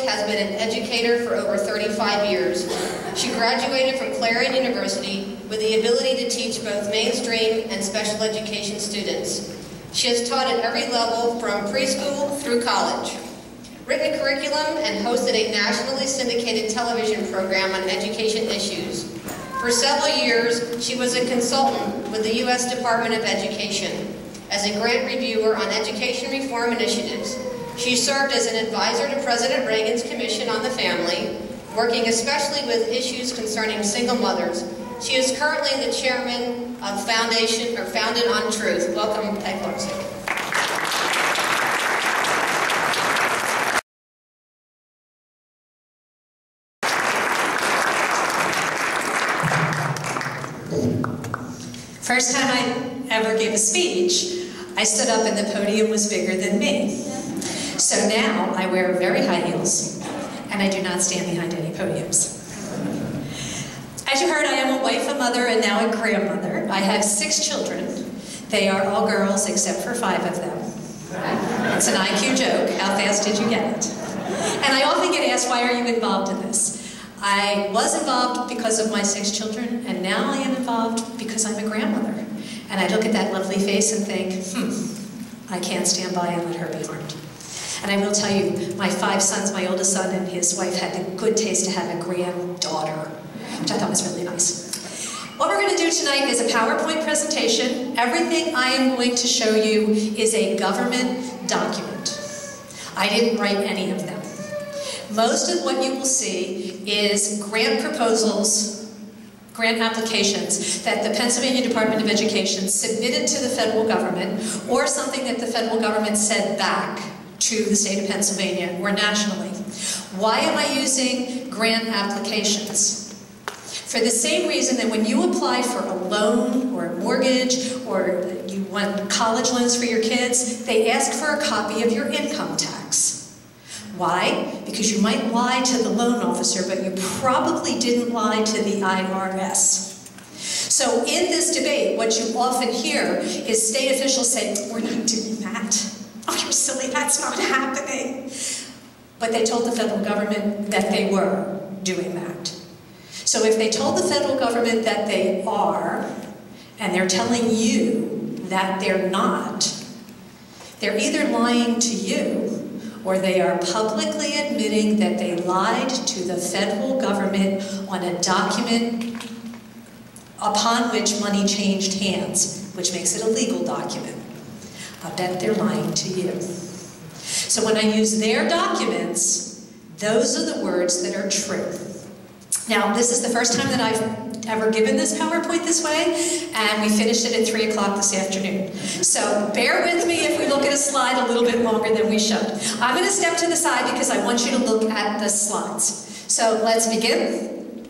has been an educator for over 35 years. She graduated from Clarion University with the ability to teach both mainstream and special education students. She has taught at every level from preschool through college, written a curriculum, and hosted a nationally syndicated television program on education issues. For several years, she was a consultant with the U.S. Department of Education as a grant reviewer on education reform initiatives. She served as an advisor to President Reagan's Commission on the Family, working especially with issues concerning single mothers. She is currently the chairman of Founded on Truth. Welcome, Peg Luksik. First time I ever gave a speech, I stood up and the podium was bigger than me. So now I wear very high heels and I do not stand behind any podiums. As you heard, I am a wife, a mother, and now a grandmother. I have 6 children. They are all girls except for 5 of them. It's an IQ joke. How fast did you get it? And I often get asked, why are you involved in this? I was involved because of my 6 children, and now I am involved because I'm a grandmother. And I look at that lovely face and think, I can't stand by and let her be harmed. And I will tell you, my 5 sons, my oldest son and his wife had the good taste to have a granddaughter, which I thought was really nice. What we're going to do tonight is a PowerPoint presentation. Everything I am going to show you is a government document. I didn't write any of them. Most of what you will see is grant proposals, grant applications that the Pennsylvania Department of Education submitted to the federal government, or something that the federal government sent back to the state of Pennsylvania or nationally. Why am I using grant applications? For the same reason that when you apply for a loan or a mortgage or you want college loans for your kids, they ask for a copy of your income tax. Why? Because you might lie to the loan officer, but you probably didn't lie to the IRS. So in this debate, what you often hear is state officials say, we're not doing that. Oh, you're silly, that's not happening. But they told the federal government that they were doing that. So if they told the federal government that they are, and they're telling you that they're not, they're either lying to you, or they are publicly admitting that they lied to the federal government on a document upon which money changed hands, which makes it a legal document. I bet they're lying to you. So when I use their documents, those are the words that are true. Now, this is the first time that I've ever given this PowerPoint this way, and we finished it at 3 o'clock this afternoon. So bear with me if we look at a slide a little bit longer than we should. I'm going to step to the side because I want you to look at the slides. So let's begin.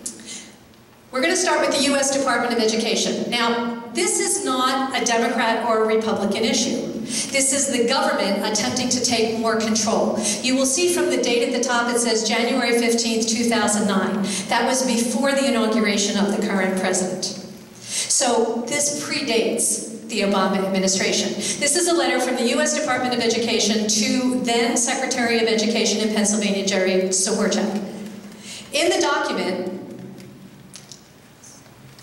We're going to start with the U.S. Department of Education. Now, this is not a Democrat or a Republican issue. This is the government attempting to take more control. You will see from the date at the top it says January 15th, 2009. That was before the inauguration of the current president. So this predates the Obama administration. This is a letter from the U.S. Department of Education to then Secretary of Education in Pennsylvania, Jerry Sawurczak. In the document,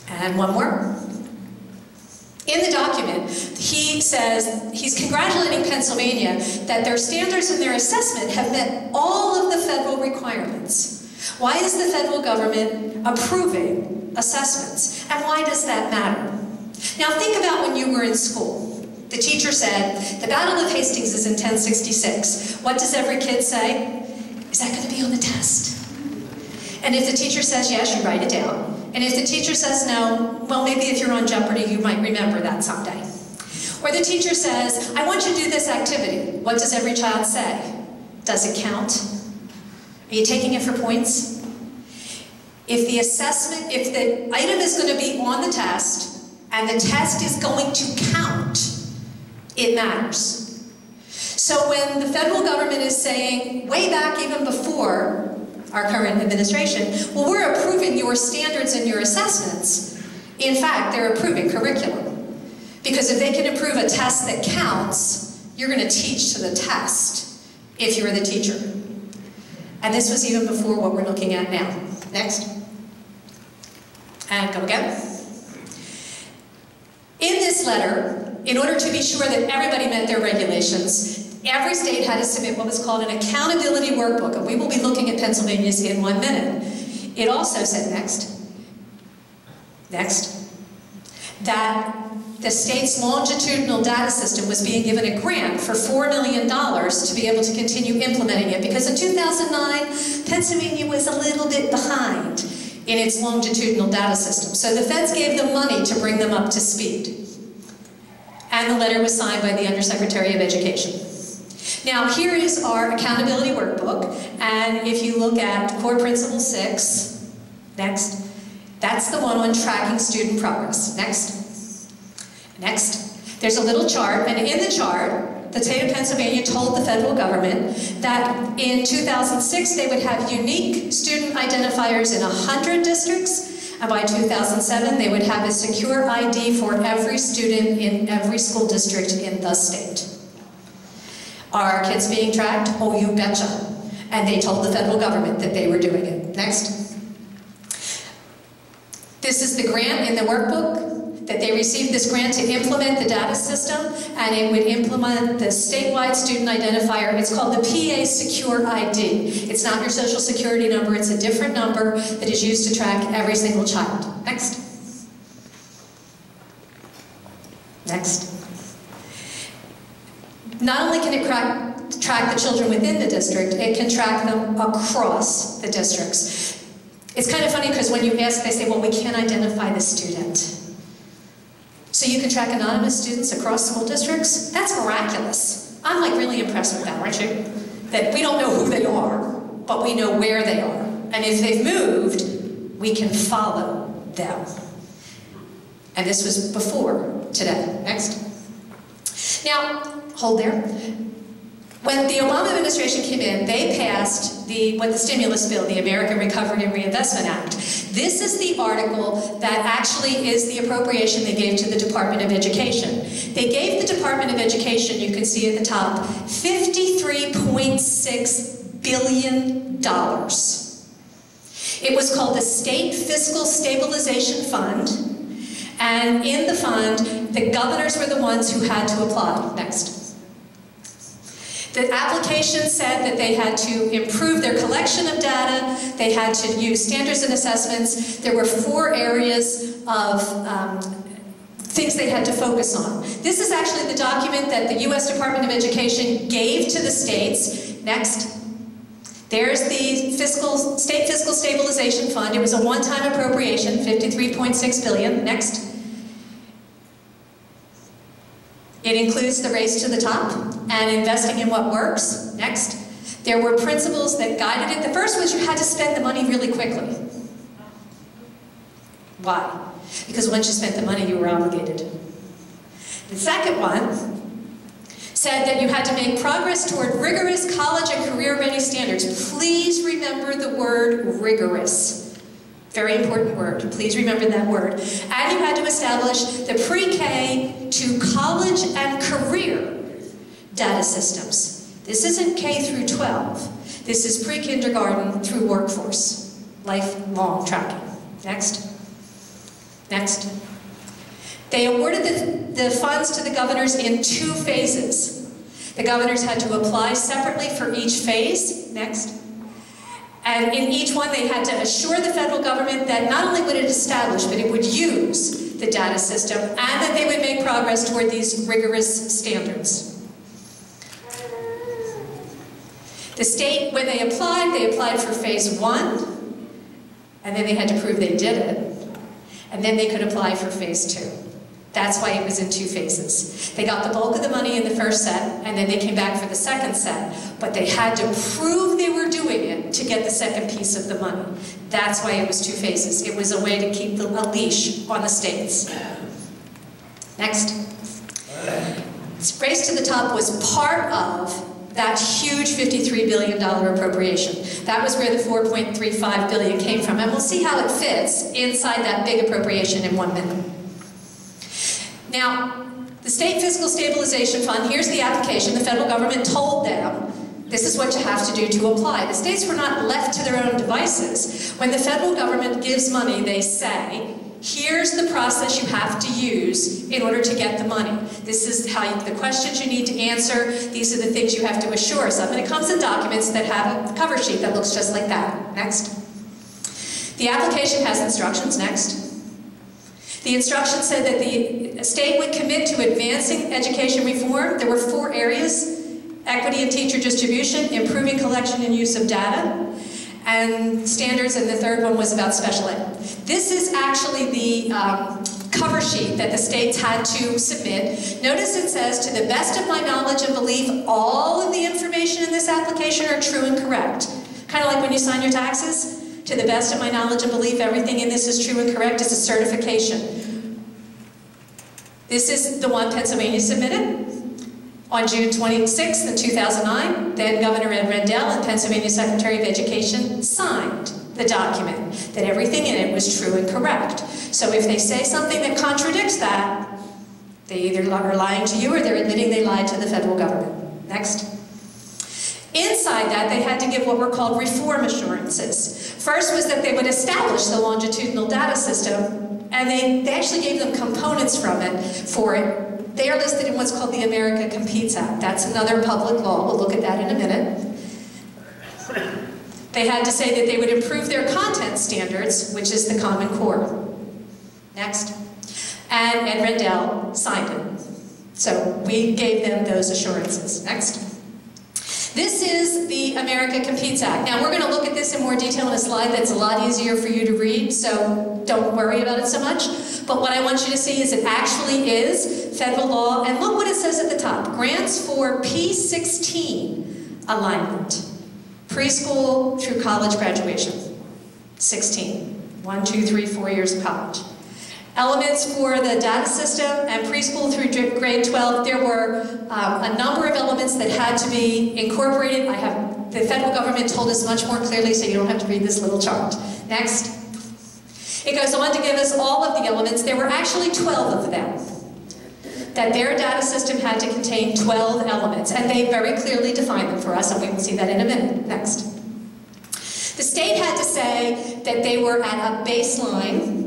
and one more. In the document, he says he's congratulating Pennsylvania that their standards and their assessment have met all of the federal requirements. Why is the federal government approving assessments? And why does that matter? Now think about when you were in school. The teacher said, the Battle of Hastings is in 1066. What does every kid say? Is that going to be on the test? And if the teacher says yes, you write it down. And if the teacher says no, well, maybe if you're on Jeopardy, you might remember that someday. Or the teacher says, I want you to do this activity. What does every child say? Does it count? Are you taking it for points? If the assessment, if the item is going to be on the test, and the test is going to count, it matters. So when the federal government is saying, way back even before our current administration, well, we're approving your standards and your assessments. In fact, they're approving curriculum. Because if they can approve a test that counts, you're going to teach to the test if you're the teacher. And this was even before what we're looking at now. Next. And go again. In this letter, in order to be sure that everybody met their regulations, every state had to submit what was called an accountability workbook, and we will be looking at Pennsylvania's in 1 minute. It also said, next, that the state's longitudinal data system was being given a grant for $4 million to be able to continue implementing it, because in 2009, Pennsylvania was a little bit behind in its longitudinal data system. So the feds gave them money to bring them up to speed. And the letter was signed by the Undersecretary of Education. Now, here is our accountability workbook, and if you look at Core Principle 6, next, that's the one on tracking student progress. Next. There's a little chart, and in the chart, the state of Pennsylvania told the federal government that in 2006 they would have unique student identifiers in 100 districts, and by 2007 they would have a secure ID for every student in every school district in the state. Are our kids being tracked? Oh, you betcha. And they told the federal government that they were doing it. Next. This is the grant in the workbook, that they received this grant to implement the data system, and it would implement the statewide student identifier. It's called the PA Secure ID. It's not your social security number, it's a different number that is used to track every single child. Next. Not only can it track the children within the district, it can track them across the districts. It's kind of funny because when you ask, they say, well, we can't identify the student. So you can track anonymous students across school districts? That's miraculous. I'm like really impressed with that, aren't you? That we don't know who they are, but we know where they are. And if they've moved, we can follow them. And this was before today. Next. Now, hold there. When the Obama administration came in, they passed what the stimulus bill, the American Recovery and Reinvestment Act. This is the article that actually is the appropriation they gave to the Department of Education. They gave the Department of Education, you can see at the top, $53.6 billion. It was called the State Fiscal Stabilization Fund, and in the fund, the governors were the ones who had to apply. Next. The application said that they had to improve their collection of data, they had to use standards and assessments. There were 4 areas of things they had to focus on. This is actually the document that the U.S. Department of Education gave to the states. Next. There's the State Fiscal Stabilization Fund. It was a one-time appropriation, $53.6 billion. Next. It includes the race to the top and investing in what works. Next. There were principles that guided it. The first was you had to spend the money really quickly. Why? Because once you spent the money, you were obligated. The second one said that you had to make progress toward rigorous college and career-ready standards. Please remember the word rigorous. Very important word. Please remember that word. And you had to establish the pre-K to college and career data systems. This isn't K through 12. This is pre-kindergarten through workforce. Lifelong tracking. Next. Next. They awarded the funds to the governors in 2 phases. The governors had to apply separately for each phase. Next. And in each one, they had to assure the federal government that not only would it establish, but it would use the data system, and that they would make progress toward these rigorous standards. The state, when they applied for phase 1, and then they had to prove they did it, and then they could apply for phase 2. That's why it was in 2 phases. They got the bulk of the money in the first set, and then they came back for the second set, but they had to prove they were doing it to get the second piece of the money. That's why it was 2 phases. It was a way to keep a leash on the states. Next. Race to the Top was part of that huge $53 billion appropriation. That was where the $4.35 billion came from, and we'll see how it fits inside that big appropriation in 1 minute. Now, the State Fiscal Stabilization Fund, here's the application. The federal government told them This is what you have to do to apply. The states were not left to their own devices. When the federal government gives money, they say, here's the process you have to use in order to get the money. This is the questions you need to answer. These are the things you have to assure us of. And it comes in documents that have a cover sheet that looks just like that. Next. The application has instructions. Next. The instructions said that the state would commit to advancing education reform. There were 4 areas: equity and teacher distribution, improving collection and use of data, and standards, and the third one was about special ed. This is actually the cover sheet that the states had to submit. Notice it says, to the best of my knowledge and belief, all of the information in this application are true and correct. Kind of like when you sign your taxes. To the best of my knowledge and belief, everything in this is true and correct. It's a certification. This is the one Pennsylvania submitted on June 26th in 2009. Then Governor Ed Rendell and Pennsylvania Secretary of Education signed the document that everything in it was true and correct. So if they say something that contradicts that, they either are lying to you or they're admitting they lied to the federal government. Next. Inside that, they had to give what were called reform assurances. First was that they would establish the longitudinal data system, and they actually gave them components from it for it. They are listed in what's called the America Competes Act. That's another public law. We'll look at that in a minute. They had to say that they would improve their content standards, which is the Common Core. Next. And Ed Rendell signed it. So we gave them those assurances. Next. This is the America Competes Act. Now we're going to look at this in more detail in a slide that's a lot easier for you to read, so don't worry about it so much. But what I want you to see is it actually is federal law, and look what it says at the top. Grants for P16 alignment. Preschool through college graduation. 16. 1, 2, 3, 4 years of college. Elements for the data system and preschool through grade 12, there were a number of elements that had to be incorporated. The federal government told us much more clearly, so you don't have to read this little chart. Next. It goes on to give us all of the elements. There were actually 12 of them. That their data system had to contain 12 elements, and they very clearly defined them for us, and we will see that in a minute. Next. The state had to say that they were at a baseline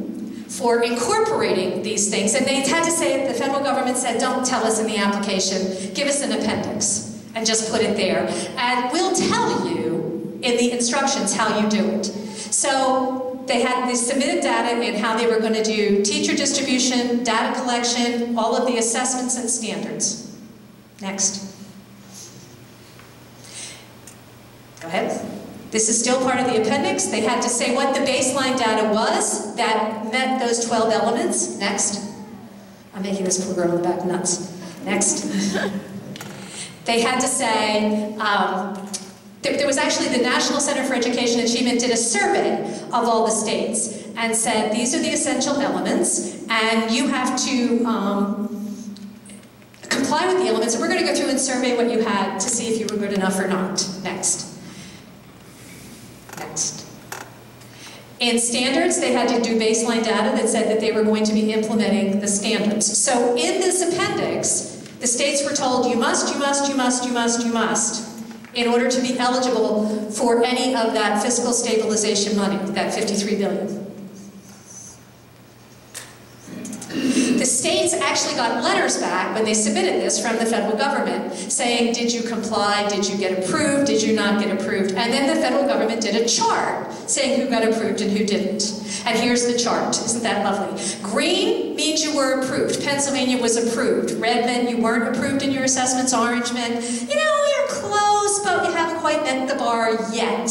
for incorporating these things, and they had to say, the federal government said, don't tell us in the application, give us an appendix, and just put it there. And we'll tell you in the instructions how you do it. So they submitted data and how they were going to do teacher distribution, data collection, all of the assessments and standards. Next. Go ahead. This is still part of the appendix. They had to say what the baseline data was that met those 12 elements. Next. I'm making this poor girl in the back nuts. Next. They had to say, there was actually the National Center for Education Achievement did a survey of all the states and said, these are the essential elements, and you have to comply with the elements, and we're going to go through and survey what you had to see if you were good enough or not. Next. Next. In standards, they had to do baseline data that said that they were going to be implementing the standards. So in this appendix, the states were told, you must, in order to be eligible for any of that fiscal stabilization money, that $53 billion. The states actually got letters back when they submitted this from the federal government saying, did you comply, did you get approved, did you not get approved? And then the federal government did a chart saying who got approved and who didn't. And here's the chart. Isn't that lovely? Green means you were approved. Pennsylvania was approved. Red meant you weren't approved in your assessments. Orange meant, you know, you're close, but you haven't quite met the bar yet.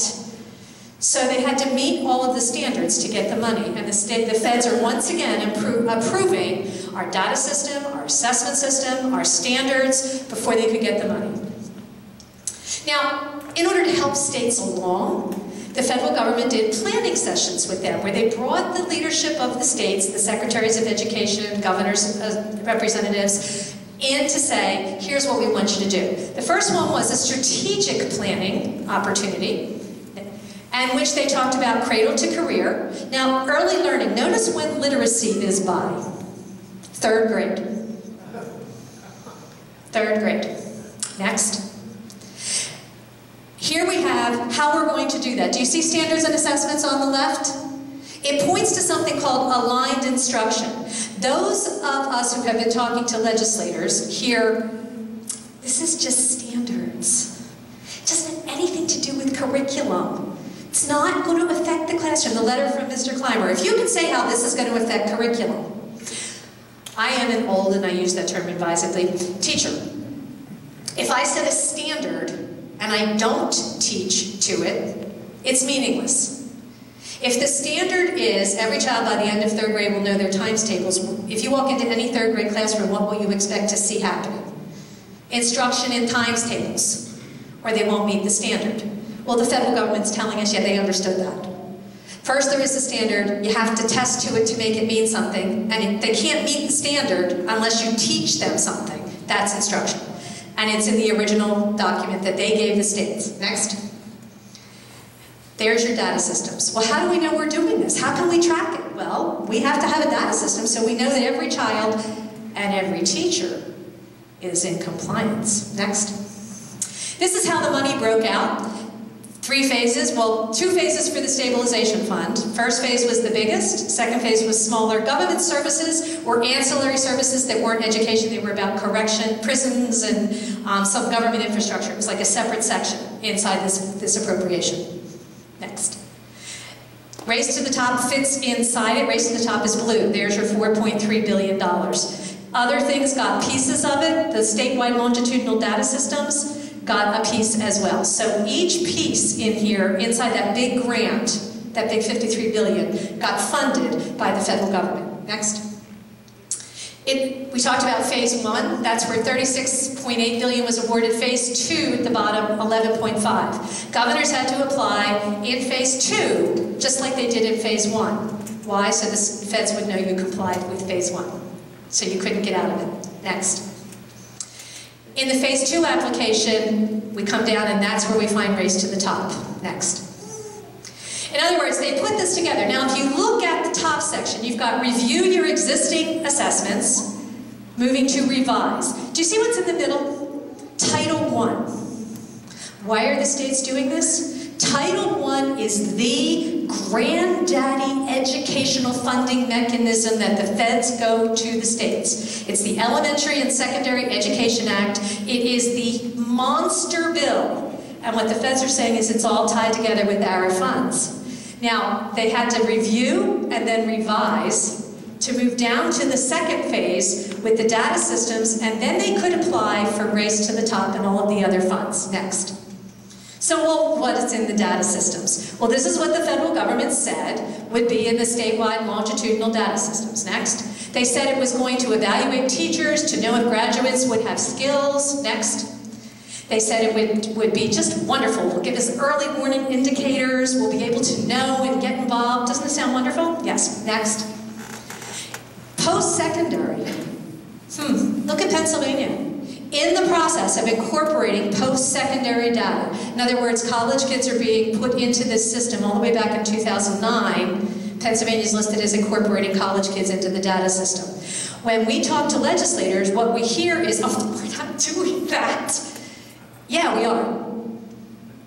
So they had to meet all of the standards to get the money, and the feds are once again approving our data system, our assessment system, our standards before they could get the money. Now, in order to help states along, the federal government did planning sessions with them where they brought the leadership of the states, the secretaries of education, governors, representatives, in to say, here's what we want you to do. The first one was a strategic planning opportunity, and which they talked about cradle to career. Now, early learning, notice when literacy is by. 3rd grade. 3rd grade. Next. Here we have how we're going to do that. Do you see standards and assessments on the left? It points to something called aligned instruction. Those of us who have been talking to legislators hear, this is just standards. It doesn't have anything to do with curriculum. It's not going to affect the classroom. The letter from Mr. Clymer. If you can say how this is going to affect curriculum. I am an old, and I use that term advisedly, teacher. If I set a standard and I don't teach to it, it's meaningless. If the standard is every child by the end of 3rd grade will know their times tables, if you walk into any 3rd grade classroom, what will you expect to see happening? Instruction in times tables, or they won't meet the standard. Well, the federal government's telling us, yeah, they understood that. First, there is a standard. You have to test to it to make it mean something, and they can't meet the standard unless you teach them something. That's instruction. And it's in the original document that they gave the states. Next. There's your data systems. Well, how do we know we're doing this? How can we track it? Well, we have to have a data system so we know that every child and every teacher is in compliance. Next. This is how the money broke out. 3 phases, well, 2 phases for the stabilization fund. First phase was the biggest, second phase was smaller. Government services were ancillary services that weren't education, they were about correction, prisons, and some government infrastructure. It was like a separate section inside this appropriation. Next. Race to the top fits inside it. Race to the top is blue. There's your $4.3 billion. Other things got pieces of it. The statewide longitudinal data systems got a piece as well. So each piece in here, inside that big grant, that big $53 billion, got funded by the federal government. Next. We talked about phase 1. That's where $36.8 billion was awarded. Phase 2 at the bottom, 11.5. Governors had to apply in phase 2, just like they did in phase 1. Why? So the feds would know you complied with phase 1. So you couldn't get out of it. Next. In the phase 2 application, we come down and that's where we find race to the top. Next. In other words, they put this together. Now, if you look at the top section, you've got review your existing assessments, moving to revise. Do you see what's in the middle? Title I. Why are the states doing this? Title I is the granddaddy educational funding mechanism that the feds go to the states. It's the Elementary and Secondary Education Act. It is the monster bill. And what the feds are saying is it's all tied together with our funds. Now, they had to review and then revise to move down to the second phase with the data systems, and then they could apply for Race to the Top and all of the other funds. Next. So, well, what is in the data systems? Well, this is what the federal government said would be in the statewide longitudinal data systems. Next. They said it was going to evaluate teachers to know if graduates would have skills. Next. They said it would be just wonderful. We'll give us early warning indicators. We'll be able to know and get involved. Doesn't it sound wonderful? Yes. Next. Post-secondary. Look at Pennsylvania. In the process of incorporating post-secondary data, in other words, college kids are being put into this system all the way back in 2009. Pennsylvania is listed as incorporating college kids into the data system. When we talk to legislators, what we hear is, oh, we're not doing that. Yeah, we are.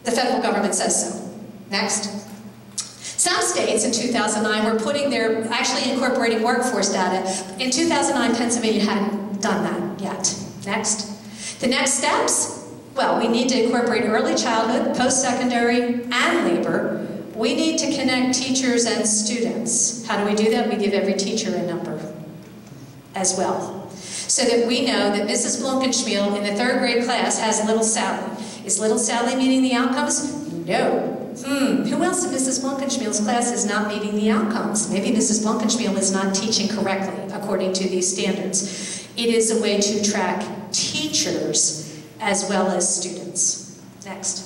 The federal government says so. Next. Some states in 2009 were actually incorporating workforce data. In 2009, Pennsylvania hadn't done that yet. Next. The next steps, well, we need to incorporate early childhood, post-secondary, and labor. We need to connect teachers and students. How do we do that? We give every teacher a number as well, so that we know that Mrs. Blankenschmiel in the 3rd grade class has little Sally. Is little Sally meeting the outcomes? No. Who else in Mrs. Blankenschmiel's class is not meeting the outcomes? Maybe Mrs. Blankenschmiel is not teaching correctly according to these standards. It is a way to track teachers as well as students. Next.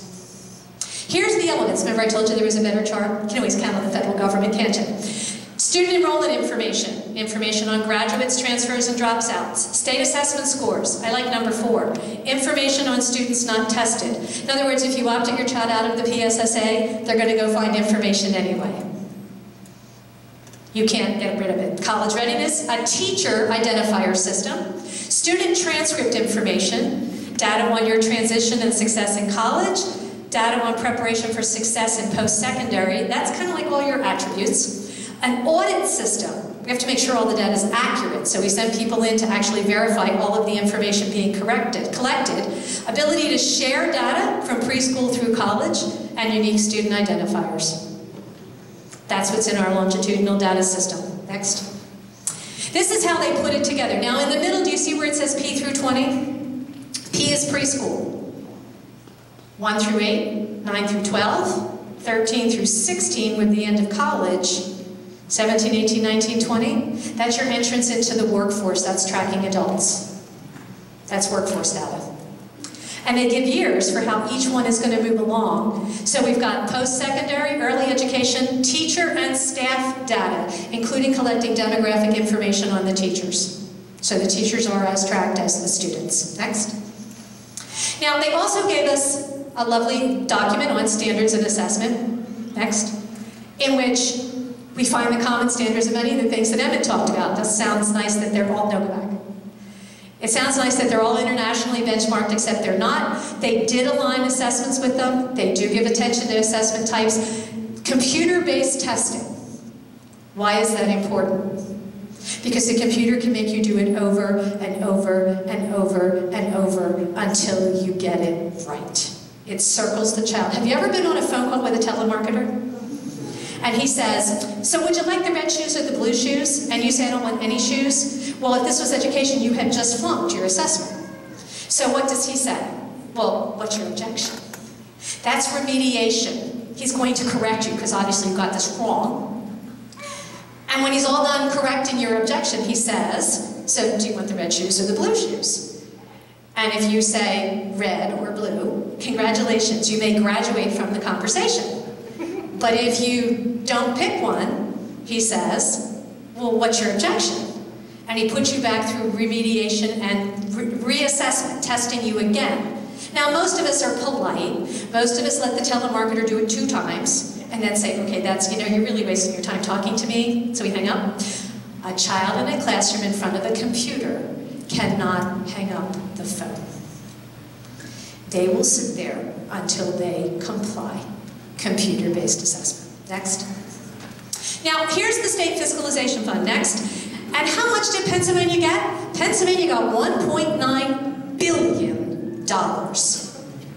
Here's the elements. Remember I told you there was a better chart? You can always count on the federal government, can't you? Student enrollment information. Information on graduates, transfers, and dropouts. State assessment scores. I like number 4. Information on students not tested. In other words, if you opted your child out of the PSSA, they're going to go find information anyway. You can't get rid of it. College readiness, a teacher identifier system. Student transcript information. Data on your transition and success in college. data on preparation for success in post-secondary. That's kind of like all your attributes. An audit system. We have to make sure all the data is accurate, so we send people in to actually verify all of the information being collected. Ability to share data from preschool through college, and unique student identifiers. That's what's in our longitudinal data system. Next. This is how they put it together. Now in the middle, do you see where it says P through 20? P is preschool. 1 through 8, 9 through 12, 13 through 16 with the end of college, 17, 18, 19, 20. That's your entrance into the workforce. That's tracking adults. That's workforce data. And they give years for how each one is going to move along. So we've got post-secondary, early education, teacher and staff data, including collecting demographic information on the teachers. So the teachers are as tracked as the students. Next. Now, they also gave us a lovely document on standards and assessment, next, in which we find the common standards of many of the things that Emmett talked about. That sounds nice that they're all, no, go back. It sounds nice that they're all internationally benchmarked, except they're not. They did align assessments with them. They do give attention to assessment types. Computer-based testing. Why is that important? Because the computer can make you do it over and over and over and over until you get it right. It circles the child. Have you ever been on a phone call with a telemarketer? And he says, so would you like the red shoes or the blue shoes? And you say, I don't want any shoes. Well, if this was education, you had just flunked your assessment. So what does he say? Well, what's your objection? That's remediation. He's going to correct you because obviously you got this wrong. And when he's all done correcting your objection, he says, so do you want the red shoes or the blue shoes? And if you say red or blue, congratulations, you may graduate from the conversation. But if you don't pick one, he says, well, what's your objection? And he puts you back through remediation and reassessment, testing you again. Now, most of us are polite. Most of us let the telemarketer do it 2 times and then say, okay, that's, you know, you're really wasting your time talking to me, so we hang up. A child in a classroom in front of a computer cannot hang up the phone. They will sit there until they comply. Computer-based assessment. Next. Now, here's the state fiscalization fund. Next. And how much did Pennsylvania get? Pennsylvania got $1.9 billion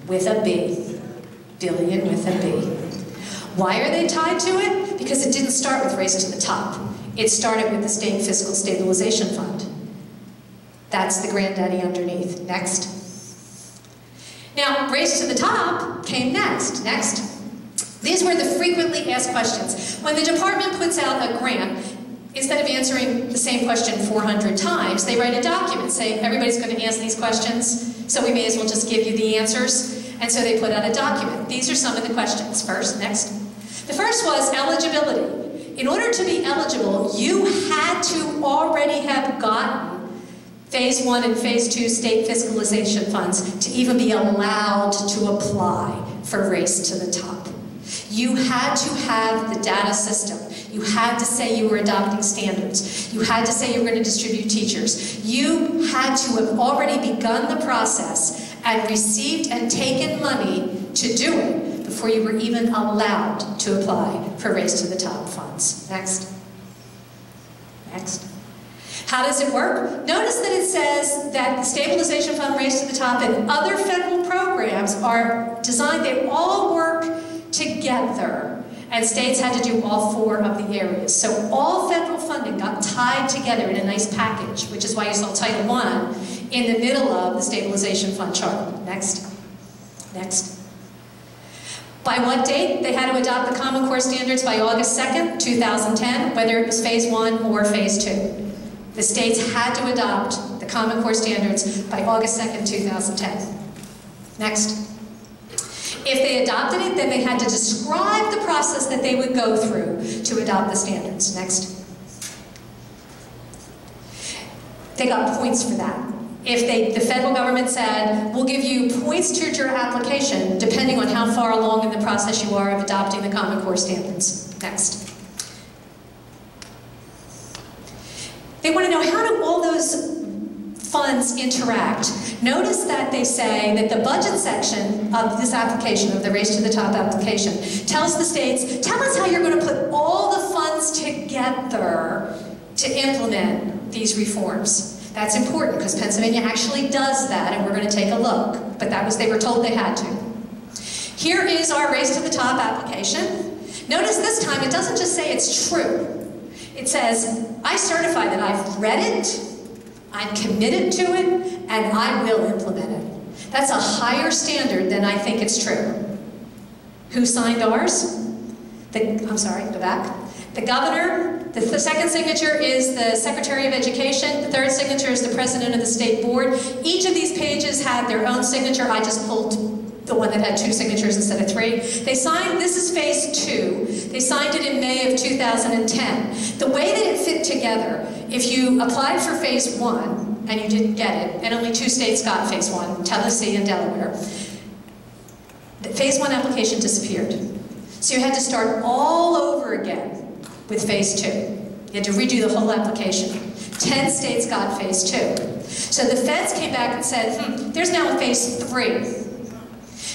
with a B. Billion with a B. Why are they tied to it? Because it didn't start with Race to the Top. It started with the State Fiscal Stabilization Fund. That's the granddaddy underneath. Next. Now, Race to the Top came next. Next. These were the frequently asked questions. When the department puts out a grant, instead of answering the same question 400 times, they write a document saying everybody's going to answer these questions, so we may as well just give you the answers. And so they put out a document. These are some of the questions. First, next. The first was eligibility. In order to be eligible, you had to already have gotten Phase 1 and Phase 2 state fiscalization funds to even be allowed to apply for Race to the Top. You had to have the data system. You had to say you were adopting standards. You had to say you were going to distribute teachers. You had to have already begun the process and received and taken money to do it before you were even allowed to apply for Race to the Top funds. Next. Next. How does it work? Notice that it says that the Stabilization Fund, Race to the Top, and other federal programs are designed, they all work together. And states had to do all 4 of the areas. So all federal funding got tied together in a nice package, which is why you saw Title I in the middle of the Stabilization Fund chart. Next. Next. By what date? They had to adopt the Common Core standards by August 2nd, 2010, whether it was Phase 1 or Phase 2. The states had to adopt the Common Core standards by August 2nd, 2010. Next. If they adopted it, then they had to describe the process that they would go through to adopt the standards. Next. They got points for that. If the federal government said, we'll give you points towards your application depending on how far along in the process you are of adopting the Common Core standards. Next. They want to know, how do all those funds interact. Notice that they say that the budget section of this application, of the Race to the Top application, tells the states, tell us how you're going to put all the funds together to implement these reforms. That's important because Pennsylvania actually does that, and we're going to take a look. But that was, they were told they had to. Here is our Race to the Top application. Notice this time it doesn't just say it's true. It says, I certify that I've read it, I'm committed to it, and I will implement it. That's a higher standard than I think it's true. Who signed ours? I'm sorry, go back. The governor. The second signature is the Secretary of Education. The third signature is the President of the State Board. Each of these pages had their own signature. I just pulled the one that had 2 signatures instead of 3. They signed, this is phase 2. They signed it in May of 2010. The way that it fit together, if you applied for phase 1 and you didn't get it, and only 2 states got phase 1, Tennessee and Delaware, the phase 1 application disappeared. So you had to start all over again with phase 2. You had to redo the whole application. 10 states got phase 2. So the feds came back and said, there's now a phase 3.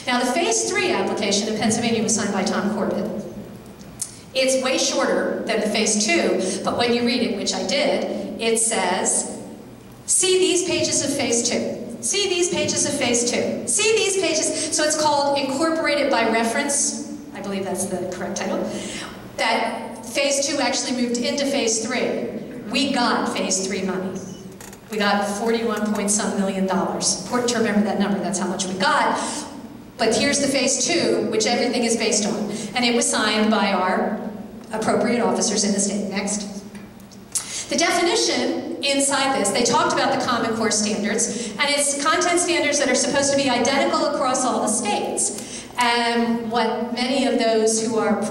Now the phase 3 application in Pennsylvania was signed by Tom Corbett. It's way shorter than the phase 2, but when you read it, which I did, it says, see these pages of phase 2. See these pages of phase 2. See these pages. So it's called Incorporated by Reference. I believe that's the correct title. That phase 2 actually moved into phase 3. We got phase 3 money. We got 41 point some million dollars. Important to remember that number, that's how much we got. But here's the phase 2, which everything is based on. And it was signed by our appropriate officers in the state. Next. The definition inside this, they talked about the Common Core standards, and it's content standards that are supposed to be identical across all the states. And what many of those who are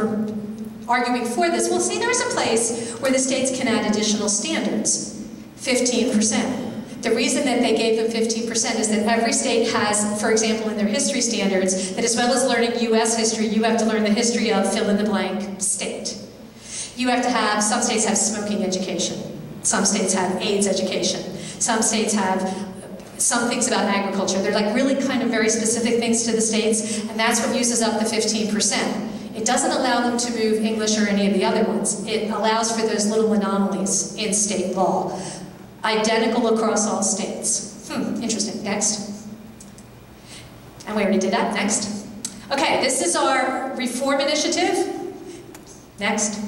arguing for this, well, see, there's a place where the states can add additional standards, 15%. The reason that they gave them 15% is that every state has, for example, in their history standards, that as well as learning U.S. history, you have to learn the history of fill-in-the-blank state. You have to have, some states have smoking education. Some states have AIDS education. Some states have some things about agriculture. They're like really kind of very specific things to the states, and that's what uses up the 15%. It doesn't allow them to move English or any of the other ones. It allows for those little anomalies in state law. Identical across all states. Interesting. Next. And we already did that. Next. Okay, this is our reform initiative. Next.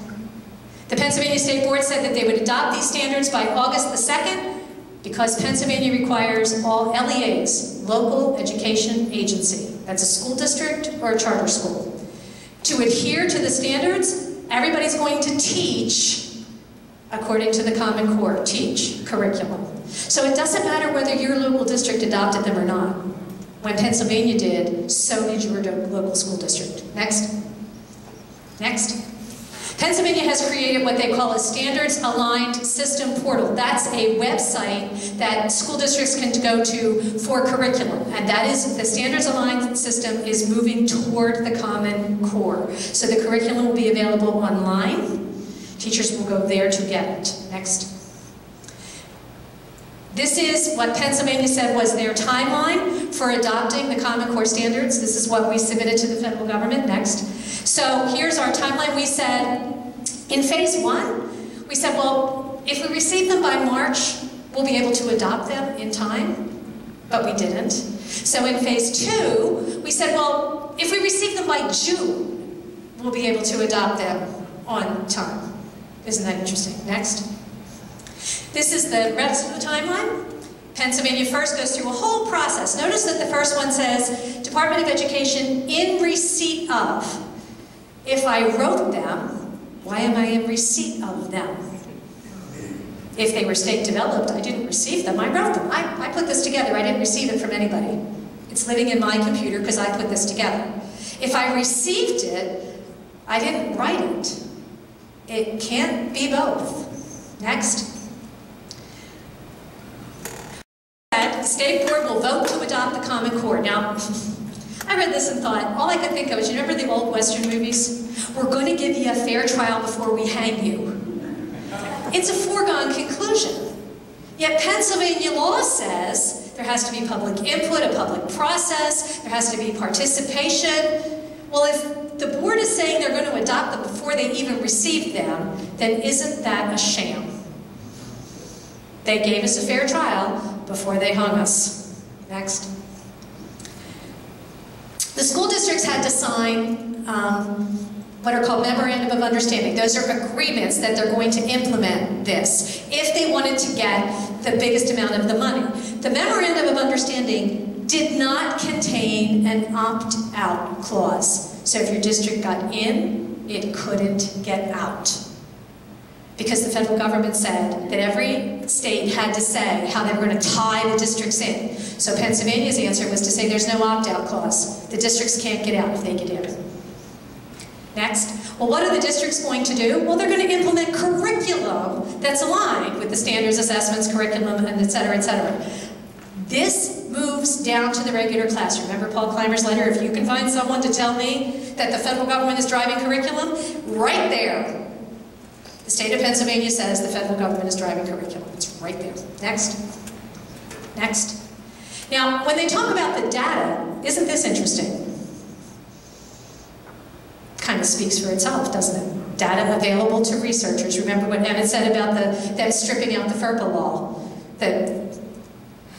The Pennsylvania State Board said that they would adopt these standards by August the 2nd because Pennsylvania requires all LEAs, local education agency, that's a school district or a charter school, to adhere to the standards. Everybody's going to teach according to the Common Core, teach curriculum. So it doesn't matter whether your local district adopted them or not. When Pennsylvania did, so did your local school district. Next. Next. Pennsylvania has created what they call a Standards Aligned System Portal. That's a website that school districts can go to for curriculum. And that is, the Standards Aligned System is moving toward the Common Core. So the curriculum will be available online. Teachers will go there to get it. Next. This is what Pennsylvania said was their timeline for adopting the Common Core standards. This is what we submitted to the federal government. Next. So here's our timeline. We said, in phase 1, we said, well, if we receive them by March, we'll be able to adopt them in time, but we didn't. So in phase 2, we said, well, if we receive them by June, we'll be able to adopt them on time. Isn't that interesting? Next. This is the rest of the timeline. Pennsylvania first goes through a whole process. Notice that the first one says, Department of Education in receipt of. If I wrote them, why am I in receipt of them? If they were state developed, I didn't receive them, I wrote them. I put this together, I didn't receive it from anybody. It's living in my computer because I put this together. If I received it, I didn't write it. It can't be both. Next. The State Board will vote to adopt the Common Core. Now, I read this and thought, all I could think of is, you remember the old Western movies? We're going to give you a fair trial before we hang you. It's a foregone conclusion. Yet Pennsylvania law says there has to be public input, a public process, there has to be participation. Well, if the board is saying they're going to adopt them before they even receive them, then isn't that a sham? They gave us a fair trial before they hung us. Next. The school districts had to sign what are called memorandum of understanding. Those are agreements that they're going to implement this if they wanted to get the biggest amount of the money. The memorandum of understanding did not contain an opt-out clause. So if your district got in, it couldn't get out. Because the federal government said that every state had to say how they were going to tie the districts in. So Pennsylvania's answer was to say there's no opt-out clause. The districts can't get out if they get in. Next. Well, what are the districts going to do? Well, they're going to implement curriculum that's aligned with the standards, assessments, curriculum, and et cetera, et cetera. This moves down to the regular classroom. Remember Paul Clymer's letter? If you can find someone to tell me that the federal government is driving curriculum, right there. The state of Pennsylvania says the federal government is driving curriculum. It's right there. Next. Next. Now, when they talk about the data, isn't this interesting? Kind of speaks for itself, doesn't it? Data available to researchers. Remember what Emmett said about them stripping out the FERPA law, the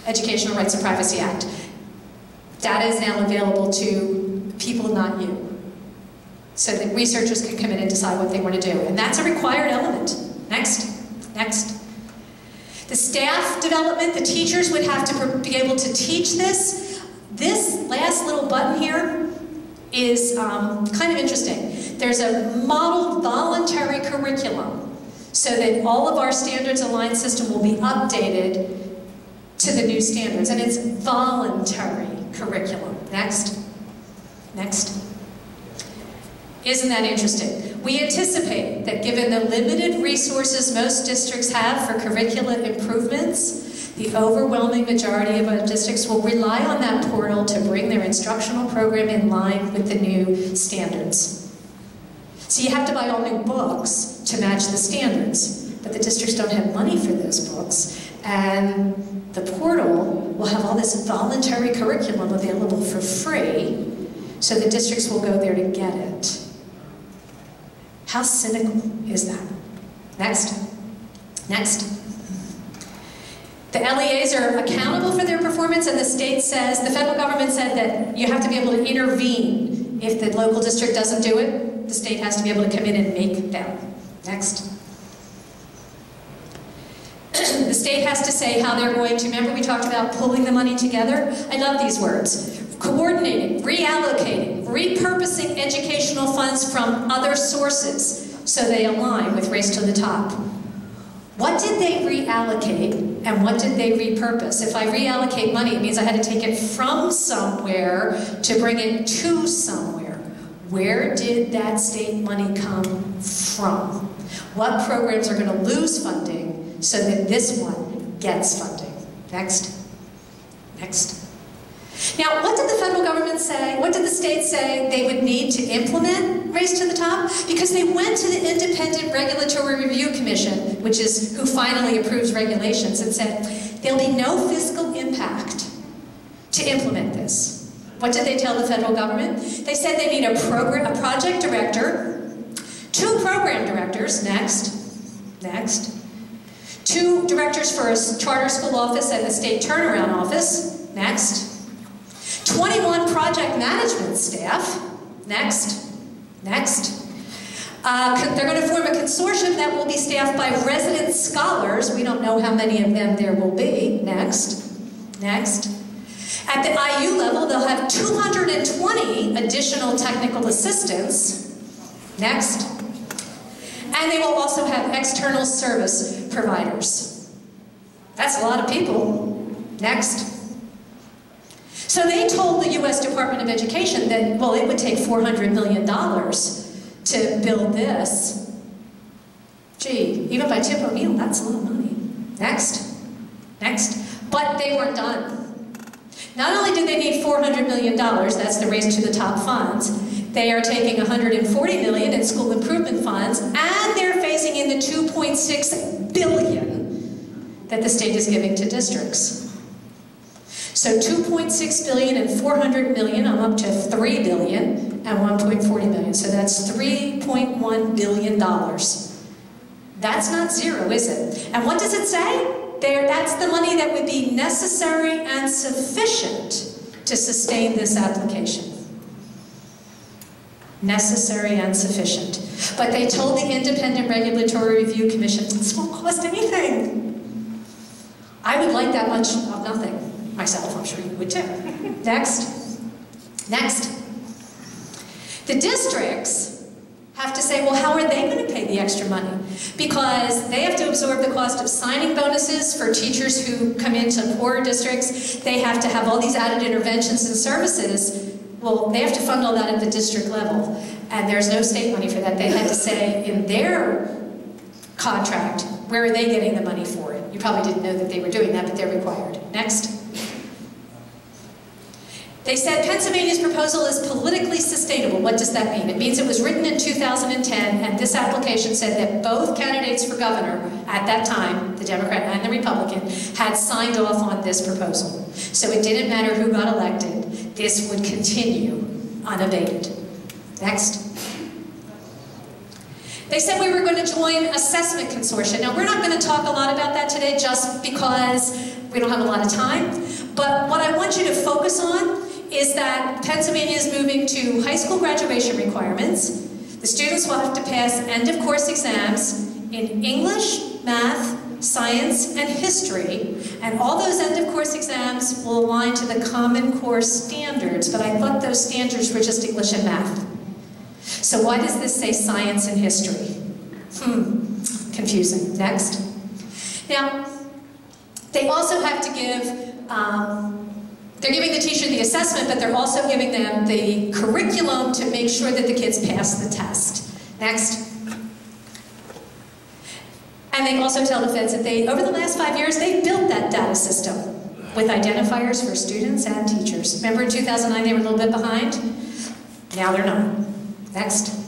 Educational Rights and Privacy Act. Data is now available to people, not you. So that researchers can come in and decide what they want to do. And that's a required element. Next. Next. The staff development, the teachers would have to be able to teach this. This last little button here is kind of interesting. There's a model voluntary curriculum so that all of our standards aligned system will be updated to the new standards. And it's voluntary curriculum. Next. Next. Isn't that interesting? We anticipate that given the limited resources most districts have for curricular improvements, the overwhelming majority of our districts will rely on that portal to bring their instructional program in line with the new standards. So you have to buy all new books to match the standards, but the districts don't have money for those books. And the portal will have all this voluntary curriculum available for free, so the districts will go there to get it. How cynical is that? Next. Next. The LEAs are accountable for their performance, and the state says, the federal government said that you have to be able to intervene. If the local district doesn't do it, the state has to be able to come in and make them. Next. The state has to say how they're going to, remember we talked about pulling the money together? I love these words. Coordinating, reallocating, repurposing educational funds from other sources so they align with Race to the Top. What did they reallocate and what did they repurpose? If I reallocate money, it means I had to take it from somewhere to bring it to somewhere. Where did that state money come from? What programs are going to lose funding so that this one gets funding? Next. Next. Now, what did the federal government say? What did the state say they would need to implement Race to the Top? Because they went to the Independent Regulatory Review Commission, which is who finally approves regulations, and said there'll be no fiscal impact to implement this. What did they tell the federal government? They said they need a project director, 2 program directors, next, 2 directors for a charter school office and the state turnaround office, next, 21 project management staff, next. They're going to form a consortium that will be staffed by resident scholars. We don't know how many of them there will be. Next. At the IU level, they'll have 220 additional technical assistants. Next. And they will also have external service providers. That's a lot of people. Next. So they told the U.S. Department of Education that, well, it would take $400 million to build this. Gee, even by Tip O'Neill, that's a lot of money. Next. But they weren't done. Not only did they need $400 million, that's the Race to the Top funds, they are taking $140 million in school improvement funds, and they're phasing in the $2.6 billion that the state is giving to districts. So $2.6 billion and $400 million, I'm up to $3 billion and $1.40 billion. So that's $3.1 billion. That's not zero, is it? And what does it say? That's the money that would be necessary and sufficient to sustain this application. Necessary and sufficient. But they told the Independent Regulatory Review Commission, this won't cost anything. I would like that much of nothing. Myself, I'm sure you would too. Next. Next. The districts have to say, well, how are they going to pay the extra money? Because they have to absorb the cost of signing bonuses for teachers who come into poorer districts. They have to have all these added interventions and services. Well, they have to fund all that at the district level. And there's no state money for that. They had to say in their contract, where are they getting the money for it? You probably didn't know that they were doing that, but they're required. Next. They said Pennsylvania's proposal is politically sustainable. What does that mean? It means it was written in 2010, and this application said that both candidates for governor at that time, the Democrat and the Republican, had signed off on this proposal. So it didn't matter who got elected. This would continue unabated. Next. They said we were going to join assessment consortia. Now, we're not going to talk a lot about that today just because we don't have a lot of time. But what I want you to focus on is that Pennsylvania is moving to high school graduation requirements. The students will have to pass end-of-course exams in English, math, science, and history, and all those end-of-course exams will align to the Common Core standards, but I thought those standards were just English and math. So why does this say science and history? Confusing. Next. Now, they also have to give they're giving the teacher the assessment, but they're also giving them the curriculum to make sure that the kids pass the test. Next. And they also tell the feds that over the last 5 years, they built that data system with identifiers for students and teachers. Remember in 2009, they were a little bit behind? Now they're not. Next.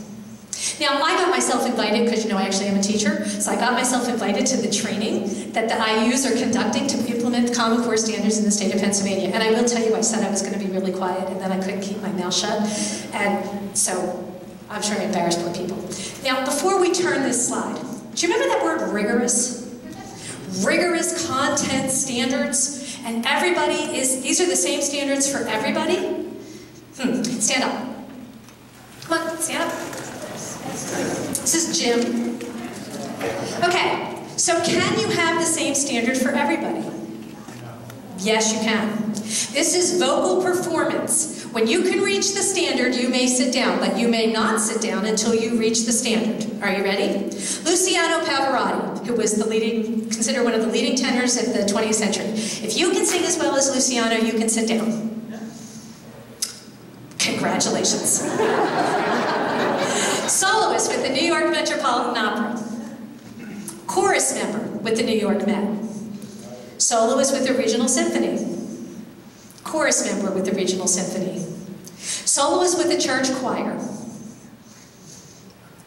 Now, I got myself invited, because you know I actually am a teacher, so I got myself invited to the training that the IUs are conducting to implement Common Core standards in the state of Pennsylvania. And I will tell you, I said I was going to be really quiet, and then I couldn't keep my mouth shut. And so, I'm sure I embarrassed more people. Now, before we turn this slide, do you remember that word rigorous? Rigorous content standards, and these are the same standards for everybody? Stand up. Come on, stand up. This is Jim. Okay, so can you have the same standard for everybody? Yes, you can. This is vocal performance. When you can reach the standard, you may sit down, but you may not sit down until you reach the standard. Are you ready? Luciano Pavarotti, who was considered one of the leading tenors of the 20th century. If you can sing as well as Luciano, you can sit down. Congratulations. Soloist with the New York Metropolitan Opera. Chorus member with the New York Met. Soloist with the Regional Symphony. Chorus member with the Regional Symphony. Soloist with the church choir.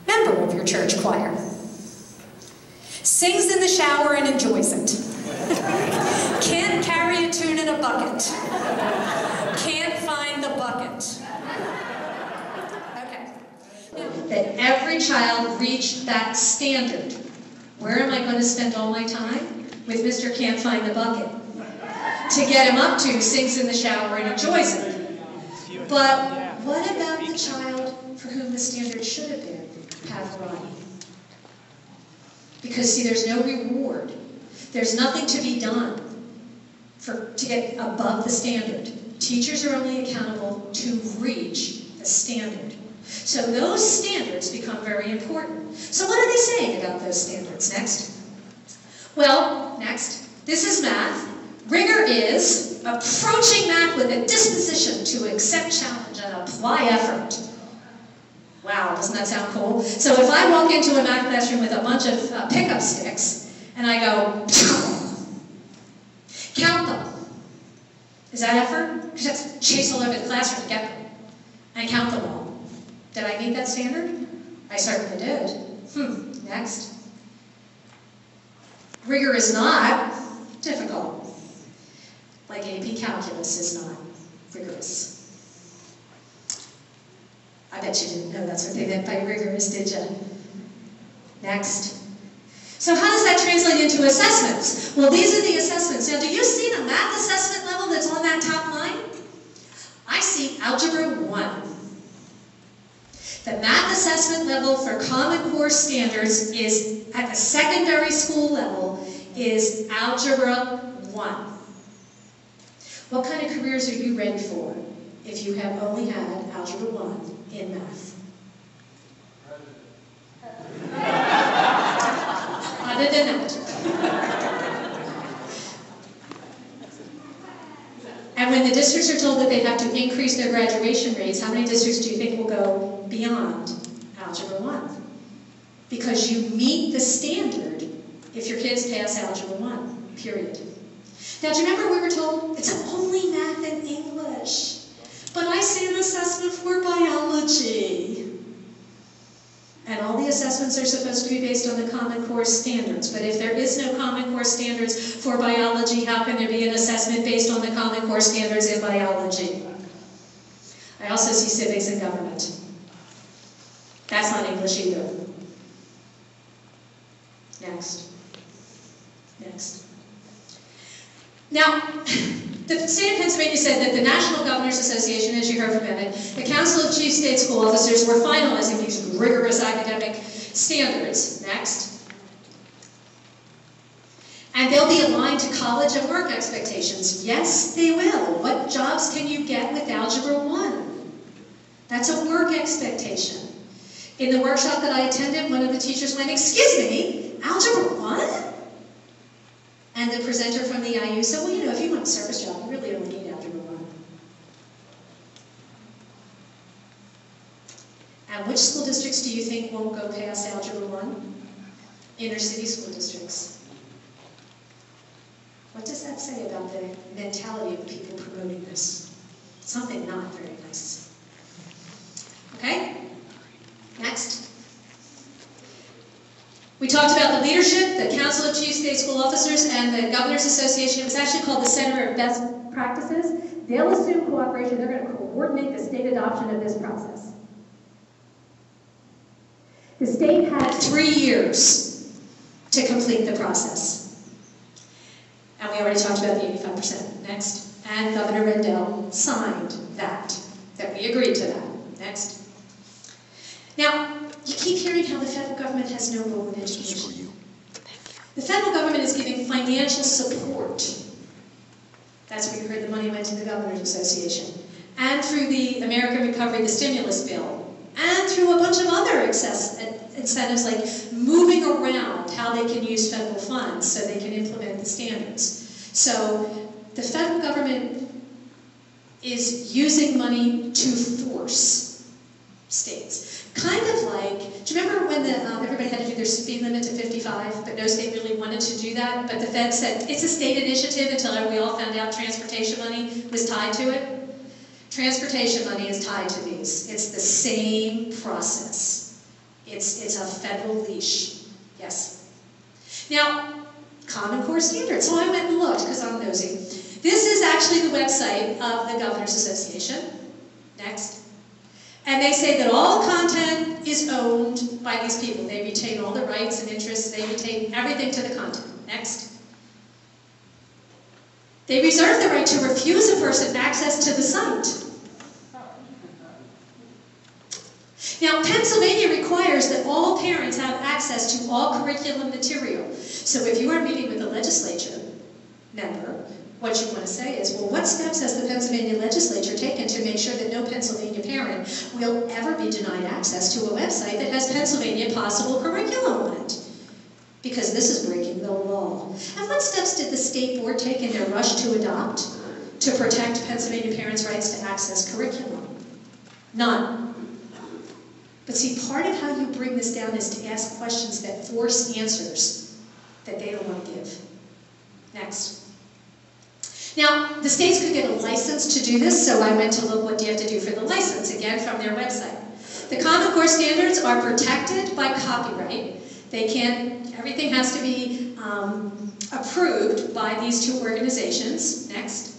Member of your church choir. Sings in the shower and enjoys it. Can't carry a tune in a bucket. Can't find the bucket. That every child reached that standard. Where am I going to spend all my time? With Mr. Can't Find the Bucket. To get him up to sings in the shower and enjoys it. But what about the child for whom the standard should have been Pavarotti? Because see, there's no reward. There's nothing to be done to get above the standard. Teachers are only accountable to reach the standard. So those standards become very important. So what are they saying about those standards? Next. Well, next. This is math. Rigor is approaching math with a disposition to accept challenge and apply effort. Wow, doesn't that sound cool? So if I walk into a math classroom with a bunch of pickup sticks, and I go, count them. Is that effort? Because that's chase all over the classroom to get them. And count them all. Did I meet that standard? I certainly did. Next. Rigor is not difficult. Like AP Calculus is not rigorous. I bet you didn't know that's what they meant by rigorous, did you? Next. So how does that translate into assessments? Well, these are the assessments. Now, do you see the math assessment level that's on that top line? I see Algebra 1. The math assessment level for Common Core Standards is, at the secondary school level, is Algebra 1. What kind of careers are you ready for if you have only had Algebra 1 in math? Other than that. And when the districts are told that they have to increase their graduation rates, how many districts do you think will go beyond Algebra 1? Because you meet the standard if your kids pass Algebra 1, period. Now, do you remember we were told it's only math and English, but I see an assessment for biology. And all the assessments are supposed to be based on the Common Core Standards. But if there is no Common Core Standards for biology, how can there be an assessment based on the Common Core Standards in biology? I also see civics and government. That's not English either. Next. Next. Now, the state of Pennsylvania said that the National Governors Association, as you heard from Emmett, the Council of Chief State School Officers were finalizing these rigorous academic standards. Next. And they'll be aligned to college and work expectations. Yes, they will. What jobs can you get with Algebra 1? That's a work expectation. In the workshop that I attended, one of the teachers went, "Excuse me, Algebra 1? And the presenter from the IU said, well, you know, if you want a service job, you really only need Algebra 1. And which school districts do you think won't go past Algebra 1? Inner city school districts. What does that say about the mentality of people promoting this? Something not very nice. Okay? Next. We talked about the leadership, the Council of Chief State School Officers, and the Governors Association. It was actually called the Center of Best Practices. They'll assume cooperation. They're going to coordinate the state adoption of this process. The state had 3 years to complete the process. And we already talked about the 85%. Next. And Governor Rendell signed that we agreed to that. Next. Now, you keep hearing how the federal government has no role in education. The federal government is giving financial support. That's where you heard the money went to the Governors Association. And through the American Recovery, the stimulus bill. And through a bunch of other incentives like moving around how they can use federal funds so they can implement the standards. So the federal government is using money to force states. Kind of like, do you remember when everybody had to do their speed limit to 55, but no state really wanted to do that, but the Fed said it's a state initiative until we all found out transportation money was tied to it? Transportation money is tied to these. It's the same process. It's a federal leash. Yes. Now, Common Core Standards. So I went and looked because I'm nosy. This is actually the website of the Governors Association. Next. And they say that all content is owned by these people. They retain all the rights and interests. They retain everything to the content. Next. They reserve the right to refuse a person access to the site. Now, Pennsylvania requires that all parents have access to all curriculum material. So if you are meeting with a legislature member, what you want to say is, well, what steps has the Pennsylvania legislature taken to make sure that no Pennsylvania parent will ever be denied access to a website that has Pennsylvania possible curriculum on it? Because this is breaking the law. And what steps did the state board take in their rush to adopt to protect Pennsylvania parents' rights to access curriculum? None. But see, part of how you bring this down is to ask questions that force answers that they don't want to give. Next. Now, the states could get a license to do this, so I went to look what do you have to do for the license, again from their website. The Common Core Standards are protected by copyright. Everything has to be approved by these two organizations. Next.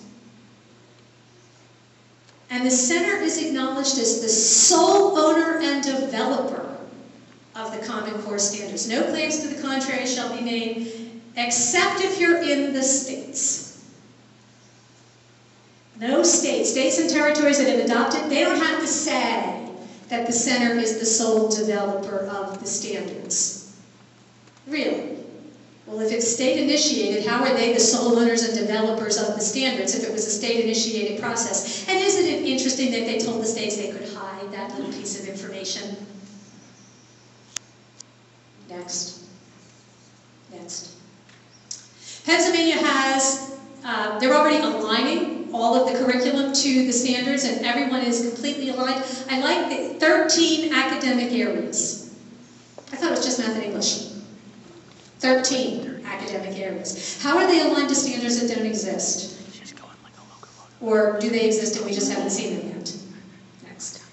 And the center is acknowledged as the sole owner and developer of the Common Core standards. No claims to the contrary shall be made, except if you're in the states. No states and territories that have adopted, they don't have to say that the center is the sole developer of the standards. Really? Well, if it's state-initiated, how are they the sole owners and developers of the standards if it was a state-initiated process? And isn't it interesting that they told the states they could hide that little piece of information? Next. Next. Pennsylvania has, they're already aligning all of the curriculum to the standards, and everyone is completely aligned. I like the 13 academic areas. I thought it was just math and English. 13 academic areas. How are they aligned to standards that don't exist? Or do they exist and we just haven't seen them yet? Next.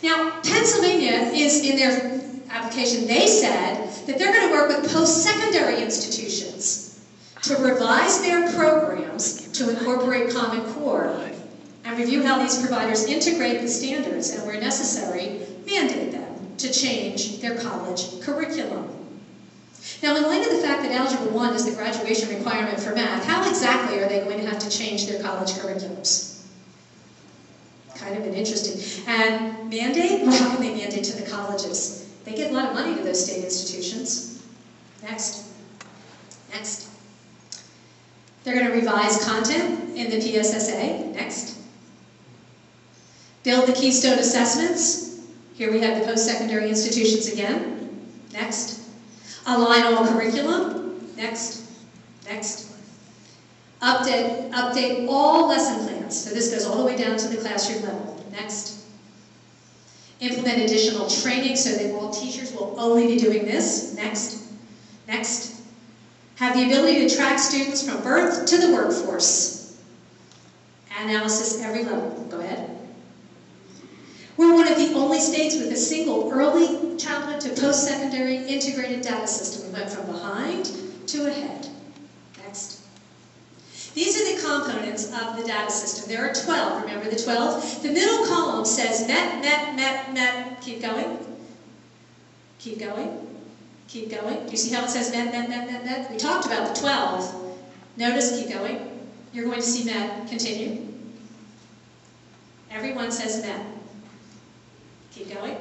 Now, Pennsylvania is, in their application, they said that they're going to work with post-secondary institutions to revise their programs to incorporate Common Core and review how these providers integrate the standards and, where necessary, mandate them to change their college curriculum. Now, in light of the fact that Algebra 1 is the graduation requirement for math, how exactly are they going to have to change their college curriculums? Kind of an interesting. And mandate? Well, how can they mandate to the colleges? They get a lot of money to those state institutions. Next. Next. They're going to revise content in the PSSA. Next. Build the Keystone assessments. Here we have the post-secondary institutions again. Next. Align all curriculum. Next. Next. Update all lesson plans. So this goes all the way down to the classroom level. Next. Implement additional training so that all teachers will only be doing this. Next. Next. Have the ability to track students from birth to the workforce. Analysis every level. Go ahead. We're one of the only states with a single early childhood to post-secondary integrated data system. We went from behind to ahead. Next. These are the components of the data system. There are 12. Remember the 12? The middle column says met. Keep going. Keep going. Keep going. Do you see how it says met? We talked about the 12. Notice, keep going. You're going to see met. Continue. Everyone says met. Keep going.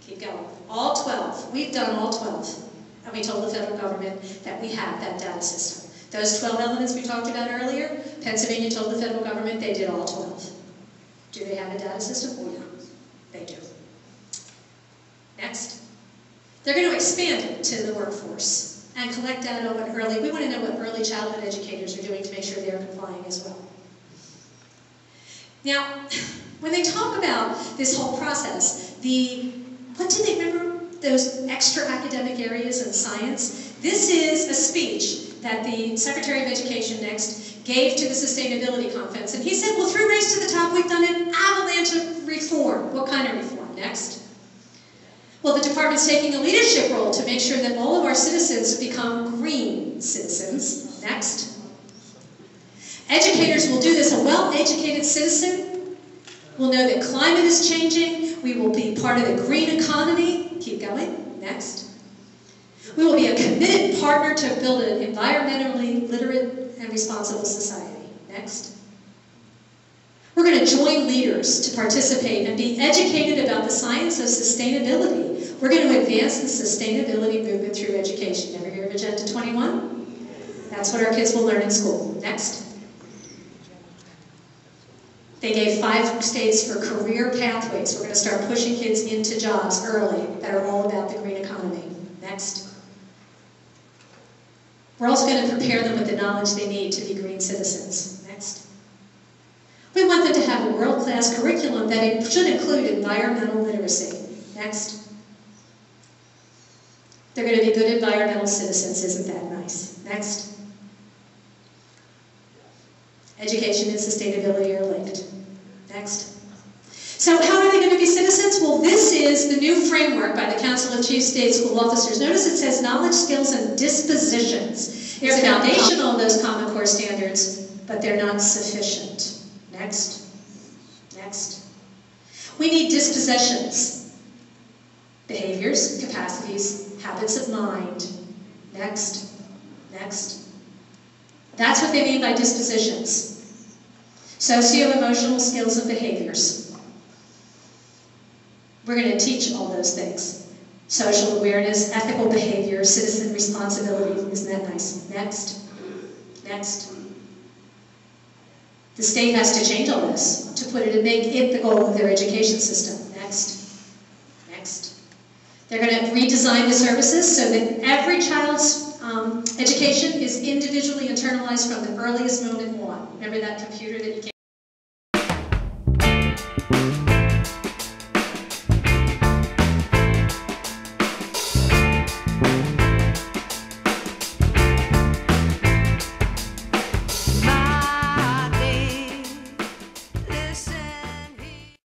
Keep going. All 12. We've done all 12. And we told the federal government that we have that data system. Those 12 elements we talked about earlier, Pennsylvania told the federal government they did all 12. Do they have a data system? Oh, yeah. They do. Next. They're going to expand it to the workforce and collect data on early. We want to know what early childhood educators are doing to make sure they're complying as well. Now, when they talk about this whole process, what do they remember? Those extra academic areas in science? This is a speech that the Secretary of Education next gave to the Sustainability Conference. And he said, well, through Race to the Top, we've done an avalanche of reform. What kind of reform? Next. Well, the department's taking a leadership role to make sure that all of our citizens become green citizens. Next. Educators will do this. A well-educated citizen will know that climate is changing. We will be part of the green economy. Keep going. Next. We will be a committed partner to build an environmentally literate and responsible society. Next. We're going to join leaders to participate and be educated about the science of sustainability. We're going to advance the sustainability movement through education. Ever hear of Agenda 21? That's what our kids will learn in school. Next. They gave 5 states for career pathways. We're going to start pushing kids into jobs early that are all about the green economy. Next. We're also going to prepare them with the knowledge they need to be green citizens. Next. We want them to have a world-class curriculum that should include environmental literacy. Next. They're going to be good environmental citizens. Isn't that nice? Next. Education and sustainability are linked. Next. So how are they going to be citizens? Well, this is the new framework by the Council of Chief State School Officers. Notice it says knowledge, skills, and dispositions. They're foundational, those Common Core standards, but they're not sufficient. Next. Next. We need dispositions. Behaviors, capacities, habits of mind. Next. Next. That's what they mean by dispositions. Socio-emotional skills and behaviors. We're going to teach all those things. Social awareness, ethical behavior, citizen responsibility. Isn't that nice? Next. Next. The state has to change all this to put it and make it the goal of their education system. Next. Next. They're going to redesign the services so that every child's education is individually internalized from the earliest moment on. Remember that computer that you can't